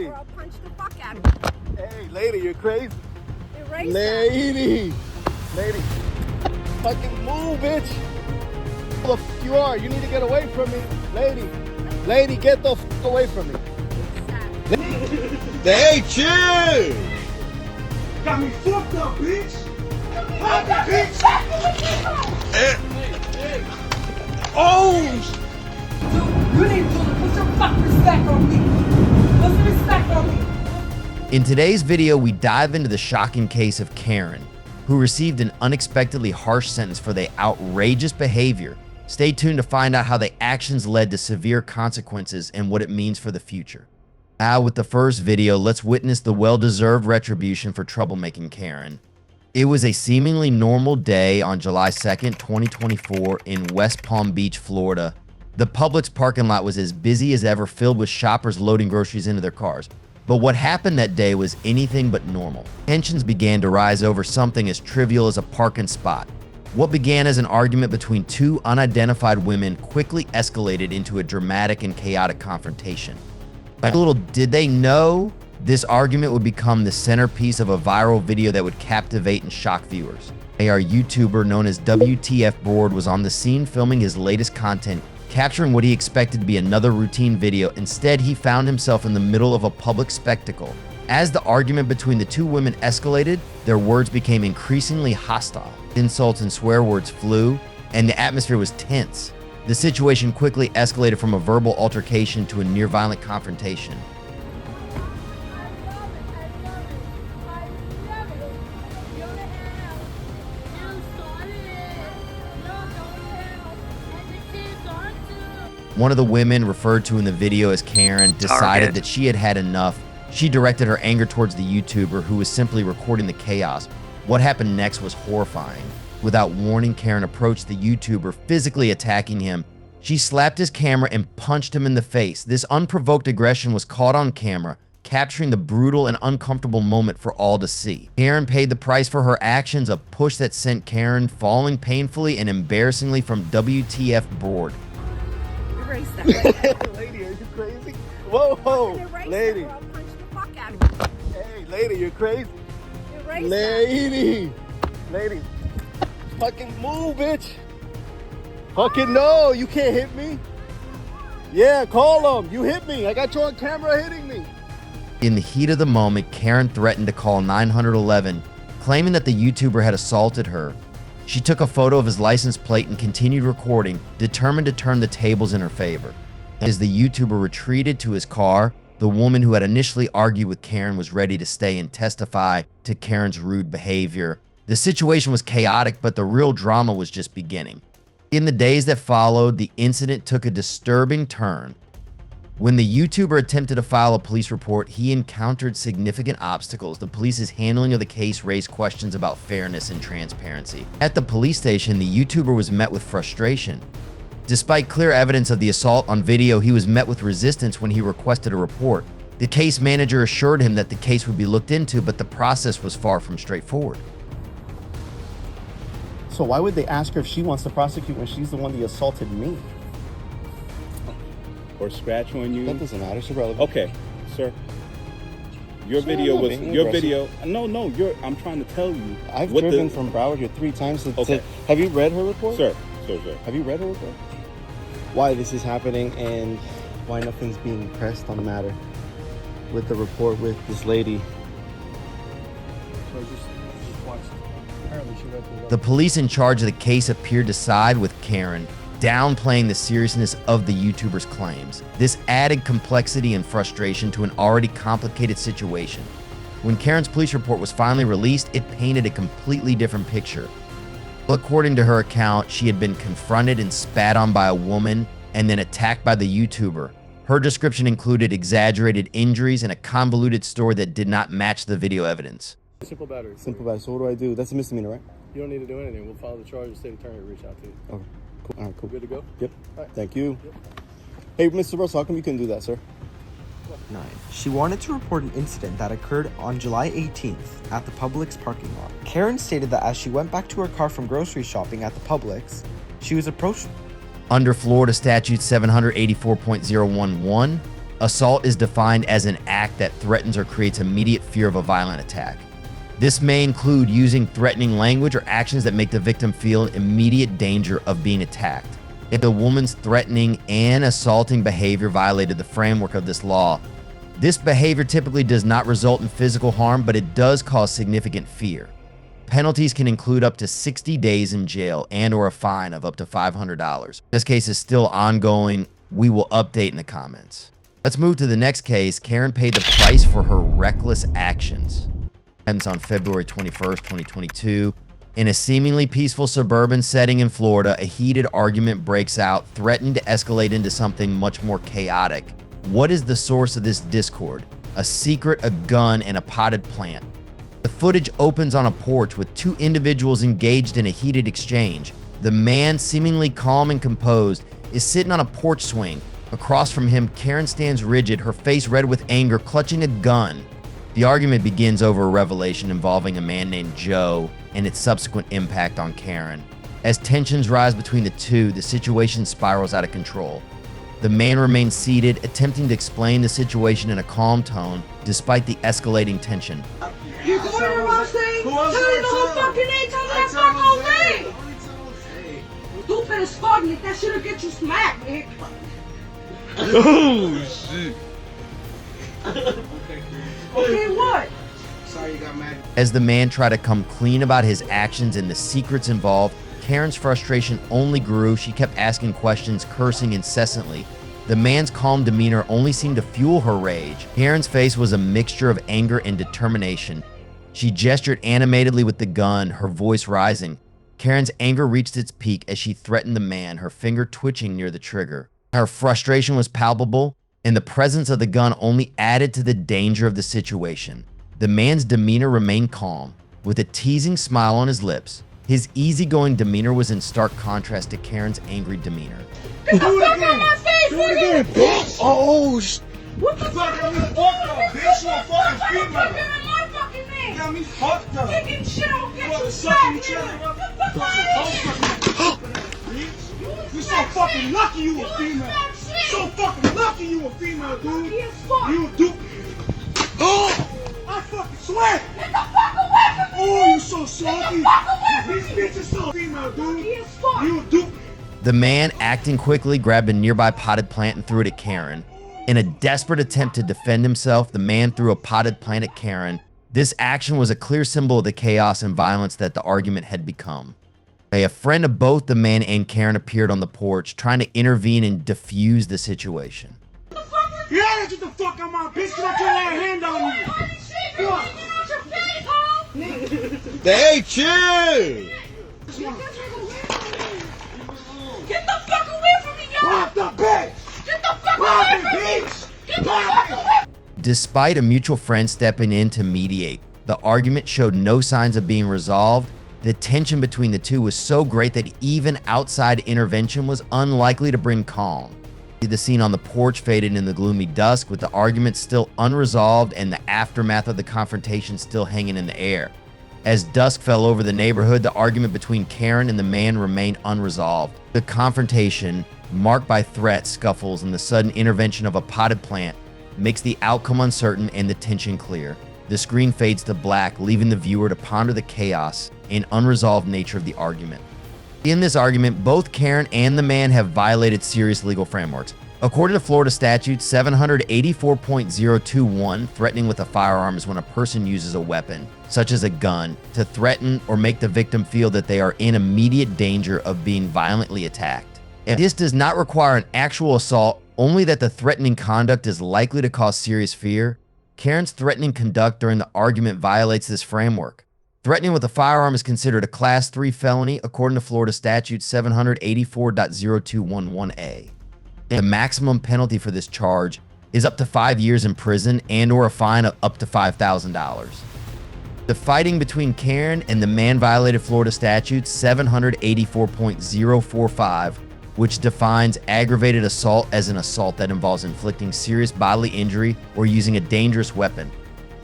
lady. I'll punch the fuck out of you. Hey, lady, you're crazy. Erase Lady. Lady. Fucking move, bitch. Who the f you are? You need to get away from me. Lady. Lady, get the f away from me. Hey, chill. Got me fucked up, bitch. Pop it, bitch. Oh! You need to put some fucking respect on me. Put some respect on me. In today's video, we dive into the shocking case of Karen, who received an unexpectedly harsh sentence for their outrageous behavior. Stay tuned to find out how the actions led to severe consequences and what it means for the future. Now, with the first video, let's witness the well-deserved retribution for troublemaking Karen. It was a seemingly normal day on July 2nd, 2024 in West Palm Beach, Florida. The Publix parking lot was as busy as ever, filled with shoppers loading groceries into their cars. But what happened that day was anything but normal. Tensions began to rise over something as trivial as a parking spot. What began as an argument between two unidentified women quickly escalated into a dramatic and chaotic confrontation. Little did they know, this argument would become the centerpiece of a viral video that would captivate and shock viewers. AR YouTuber known as WTF Board was on the scene filming his latest content, capturing what he expected to be another routine video. Instead, he found himself in the middle of a public spectacle. As the argument between the two women escalated, their words became increasingly hostile. Insults and swear words flew, and the atmosphere was tense. The situation quickly escalated from a verbal altercation to a near-violent confrontation. One of the women, referred to in the video as Karen, decided that she had had enough. She directed her anger towards the YouTuber, who was simply recording the chaos. What happened next was horrifying. Without warning, Karen approached the YouTuber, physically attacking him. She slapped his camera and punched him in the face. This unprovoked aggression was caught on camera, capturing the brutal and uncomfortable moment for all to see. Karen paid the price for her actions, a push that sent Karen falling painfully and embarrassingly from WTF Board. Erase that. Lady, are you crazy? Whoa, Erase lady. that or I'll punch the fuck out of you. Hey, lady, you're crazy. Erase Lady. Lady. Fucking move, bitch. Fucking no, you can't hit me. Yeah, call them. You hit me. I got you on camera hitting me. In the heat of the moment, Karen threatened to call 911, claiming that the YouTuber had assaulted her. She took a photo of his license plate and continued recording, determined to turn the tables in her favor. As the YouTuber retreated to his car, the woman who had initially argued with Karen was ready to stay and testify to Karen's rude behavior. The situation was chaotic, but the real drama was just beginning. In the days that followed, the incident took a disturbing turn. When the YouTuber attempted to file a police report, he encountered significant obstacles. The police's handling of the case raised questions about fairness and transparency. At the police station, the YouTuber was met with frustration. Despite clear evidence of the assault on video, he was met with resistance when he requested a report. The case manager assured him that the case would be looked into, but the process was far from straightforward. So why would they ask her if she wants to prosecute when she's the one that assaulted me? Or scratch on you. That doesn't matter. It's irrelevant. Okay, sir. Your Sir, video I'm not was being your aggressive. video. No, I'm trying to tell you. I've what driven from Broward here 3 times. Okay. Have you read her report? Sir. Have you read her report? Why this is happening and why nothing's being pressed on the matter with the report with this lady. So I just watched. Apparently she read through The police in charge of the case appeared to side with Karen, downplaying the seriousness of the YouTuber's claims. This added complexity and frustration to an already complicated situation. When Karen's police report was finally released, it painted a completely different picture. According to her account, she had been confronted and spat on by a woman and then attacked by the YouTuber. Her description included exaggerated injuries and a convoluted story that did not match the video evidence. Simple battery. Simple battery. So what do I do? That's a misdemeanor, right? You don't need to do anything. We'll follow the charge. The state attorney will reach out to you. Okay. Cool. All right, cool. Good to go? Yep. All right. Thank you. Yep. Hey, Mr. Russell, how come you couldn't do that, sir? 9. She wanted to report an incident that occurred on July 18th at the Publix parking lot. Karen stated that as she went back to her car from grocery shopping at the Publix, she was approached. Under Florida Statute 784.011, Assault is defined as an act that threatens or creates immediate fear of a violent attack. This may include using threatening language or actions that make the victim feel in immediate danger of being attacked. If the woman's threatening and assaulting behavior violated the framework of this law, this behavior typically does not result in physical harm, but it does cause significant fear. Penalties can include up to 60 days in jail and/or a fine of up to $500. This case is still ongoing. We will update in the comments. Let's move to the next case. Karen paid the price for her reckless actions. Ends on February 21st, 2022. In a seemingly peaceful suburban setting in Florida, a heated argument breaks out, threatening to escalate into something much more chaotic. What is the source of this discord? A secret, a gun, and a potted plant. The footage opens on a porch with two individuals engaged in a heated exchange. The man, seemingly calm and composed, is sitting on a porch swing. Across from him, Karen stands rigid, her face red with anger, clutching a gun. The argument begins over a revelation involving a man named Joe and its subsequent impact on Karen. As tensions rise between the two, the situation spirals out of control. The man remains seated, attempting to explain the situation in a calm tone, despite the escalating tension. You going to what I'm saying? Tell me the whole fucking name, tell me that fucking whole name! Stupid as fuck, Nick, that shit'll get you smacked, Nick. Oh shit. Okay, what? Sorry you got mad. As the man tried to come clean about his actions and the secrets involved, Karen's frustration only grew. She kept asking questions, cursing incessantly. The man's calm demeanor only seemed to fuel her rage. Karen's face was a mixture of anger and determination. She gestured animatedly with the gun, her voice rising. Karen's anger reached its peak as she threatened the man, her finger twitching near the trigger. Her frustration was palpable, and the presence of the gun only added to the danger of the situation. The man's demeanor remained calm, with a teasing smile on his lips. His easygoing demeanor was in stark contrast to Karen's angry demeanor. Get the fuck out of my face, nigga! Bitch! Oh shit. What the fuck are you doing? Bitch, you a fucking female. My fucking name! You got me fucked up. Kicking shit, I'll get You you sucking smacked, each other. nigga! Get the fuck out of here! You so fucking lucky you a female. So fucking lucky you a female, dude. You a dude. Oh! I fucking swear! Get the fuck away from me! Oh, you so salty. Get the fuck away from These me! bitches so female, dude. He is fuck! You a dude. The man, acting quickly, grabbed a nearby potted plant and threw it at Karen. In a desperate attempt to defend himself, the man threw a potted plant at Karen. This action was a clear symbol of the chaos and violence that the argument had become. A friend of both the man and Karen appeared on the porch, trying to intervene and defuse the situation. Yeah, get the fuck out my bitch. Get your hand on me. Hey, chill! Get the fuck away from me, yo! Pop the bitch. Get the fuck Pop away it, from me! bitch. Get the fuck away! Despite a mutual friend stepping in to mediate, the argument showed no signs of being resolved. The tension between the two was so great that even outside intervention was unlikely to bring calm. The scene on the porch faded in the gloomy dusk, with the argument still unresolved and the aftermath of the confrontation still hanging in the air. As dusk fell over the neighborhood, the argument between Karen and the man remained unresolved. The confrontation, marked by threats, scuffles, and the sudden intervention of a potted plant, makes the outcome uncertain and the tension clear. The screen fades to black, leaving the viewer to ponder the chaos and unresolved nature of the argument. In this argument, both Karen and the man have violated serious legal frameworks. According to Florida statute 784.021, threatening with a firearm is when a person uses a weapon, such as a gun, to threaten or make the victim feel that they are in immediate danger of being violently attacked. If this does not require an actual assault, only that the threatening conduct is likely to cause serious fear, Karen's threatening conduct during the argument violates this framework. Threatening with a firearm is considered a Class 3 felony according to Florida statute 784.0211A. The maximum penalty for this charge is up to 5 years in prison and/or a fine of up to $5,000. The fighting between Karen and the man violated Florida statute 784.045, which defines aggravated assault as an assault that involves inflicting serious bodily injury or using a dangerous weapon.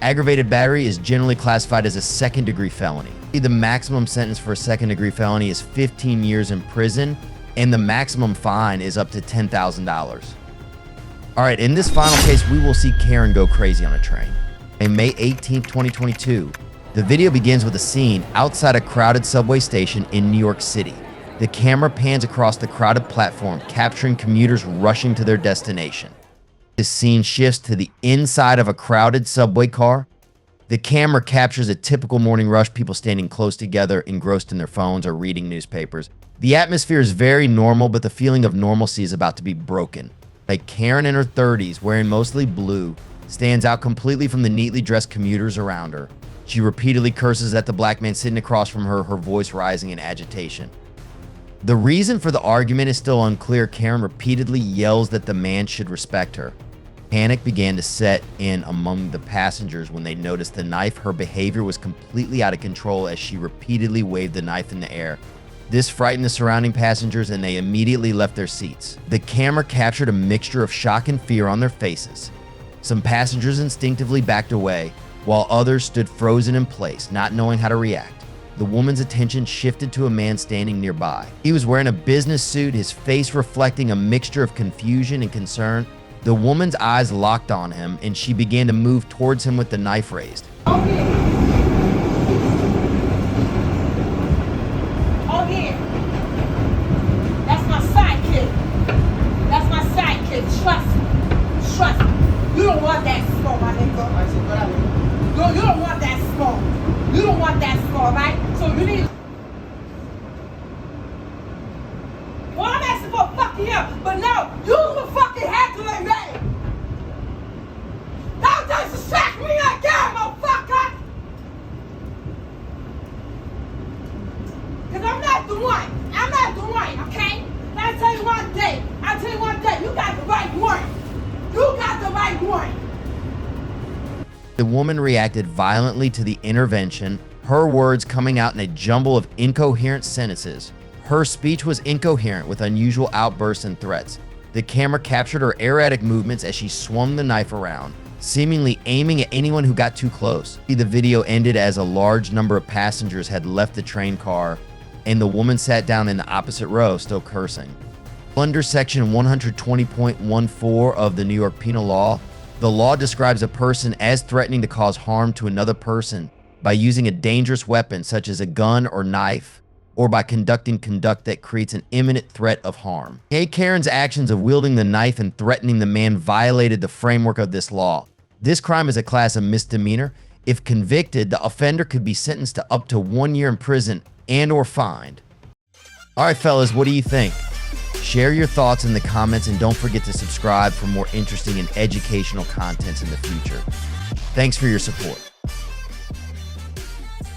Aggravated battery is generally classified as a second-degree felony. The maximum sentence for a second-degree felony is 15 years in prison, and the maximum fine is up to $10,000. All right, in this final case, we will see Karen go crazy on a train. On May 18, 2022, the video begins with a scene outside a crowded subway station in New York City. The camera pans across the crowded platform, capturing commuters rushing to their destination. This scene shifts to the inside of a crowded subway car. The camera captures a typical morning rush, people standing close together, engrossed in their phones or reading newspapers. The atmosphere is very normal, but the feeling of normalcy is about to be broken. Like Karen in her 30s, wearing mostly blue, stands out completely from the neatly dressed commuters around her. She repeatedly curses at the black man sitting across from her, her voice rising in agitation. The reason for the argument is still unclear. Karen repeatedly yells that the man should respect her. Panic began to set in among the passengers when they noticed the knife. Her behavior was completely out of control as she repeatedly waved the knife in the air. This frightened the surrounding passengers and they immediately left their seats. The camera captured a mixture of shock and fear on their faces. Some passengers instinctively backed away, while others stood frozen in place, not knowing how to react. The woman's attention shifted to a man standing nearby. He was wearing a business suit, his face reflecting a mixture of confusion and concern. The woman's eyes locked on him, and she began to move towards him with the knife raised. Oh yeah. That's my sidekick. That's my sidekick. Trust me. Trust me. You don't want that smoke, my nigga. No, you don't want that smoke. You don't want that smoke, right? So you need. Well, I'm asking for a fucking help, but no, you were fucking heckling me. Don't disrespect me again, motherfucker. Cause I'm not the one. I'm not the one, okay? And I tell you one day, you got the right one. You got the right one. The woman reacted violently to the intervention, her words coming out in a jumble of incoherent sentences. Her speech was incoherent with unusual outbursts and threats. The camera captured her erratic movements as she swung the knife around, seemingly aiming at anyone who got too close. The video ended as a large number of passengers had left the train car, and the woman sat down in the opposite row, still cursing. Under Section 120.14 of the New York Penal Law, the law describes a person as threatening to cause harm to another person by using a dangerous weapon such as a gun or knife, or by conduct that creates an imminent threat of harm. Karen's actions of wielding the knife and threatening the man violated the framework of this law. This crime is a class of misdemeanor. If convicted, the offender could be sentenced to up to 1 year in prison and/or fined. All right, fellas, what do you think? Share your thoughts in the comments and don't forget to subscribe for more interesting and educational contents in the future. Thanks for your support.